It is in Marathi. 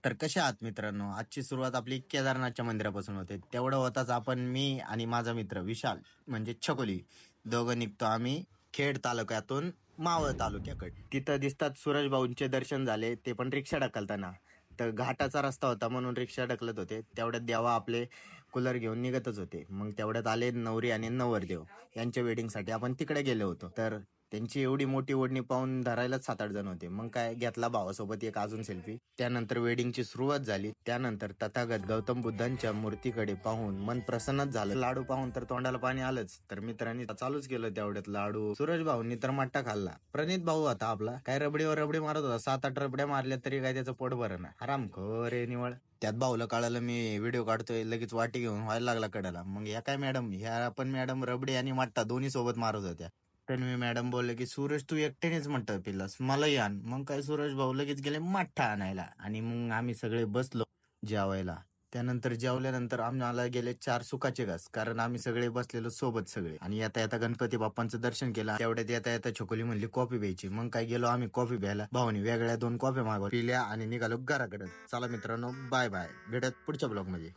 तर कशा आहात मित्रांनो? आजची सुरुवात आपली केदारनाथच्या मंदिरापासून होते. तेवढं होताच आपण मी आणि माझा मित्र विशाल म्हणजे छकोली दोघं निघतो आम्ही खेड तालुक्यातून मावळ तालुक्याकडे. तिथं दिसतात सूरज भाऊंचे दर्शन झाले, ते पण रिक्षा ढकलताना. तर घाटाचा रस्ता होता म्हणून रिक्षा ढकलत होते. तेवढ्यात देवा आपले कूलर घेऊन निघतच होते. मग तेवढ्यात आले नवरी आणि नवरदेव. यांच्या वेडिंगसाठी आपण तिकडे गेलो होतो. तर त्यांची एवढी मोठी ओढणी पाहून धरायलाच 7-8 जण होते. मग काय घेतला भावासोबत एक अजून सेल्फी. त्यानंतर वेडिंगची सुरुवात झाली. त्यानंतर तथागत गौतम बुद्धांच्या मूर्तीकडे पाहून मन प्रसन्नच झालं. लाडू पाहून तर तोंडाला पाणी आलंच. तर मित्रांनी चालूच केलं तेवढ्यात लाडू. सूरज भाऊंनी तर मट्टा खाल्ला. प्रणित भाऊ होता आपला, काय रबडीवर रबडी मारत होता. 7-8 रबड्या मारल्या तरी काय त्याचं पोट भरणं. हरामखोर रे निवळ. त्यात भाऊला कळालं मी व्हिडिओ काढतोय, लगेच वाटी घेऊन व्हायला लागला कडाला. मग ह्या काय मॅडम, ह्या पण मॅडम रबडी आणि मट्टा दोन्ही सोबत मारत होत्या. तन्वी मॅडम बोलले की सूरज तू एकट्यानेच म्हणतं पिलास, मलाही आण. मग काय सूरज भाऊ लगेच गेले मठ्ठा आणायला आणि मग आम्ही सगळे बसलो जेवायला. त्यानंतर जेवल्यानंतर आम्हाला गेले 4 सुखाचे घास, कारण आम्ही सगळे बसलेलो सोबत सगळे. आणि येता येता गणपती बाप्पांचं दर्शन केलं. तेवढ्यात येता येता छोकोली म्हणली कॉफी प्यायची. मग काय गेलो आम्ही कॉफी प्यायला. भाऊनी वेगळ्या 2 कॉफी मागवल्या, पिल्या आणि निघालो घराकडे. चला मित्रांनो, बाय बाय, भेटत पुढच्या ब्लॉग मध्ये.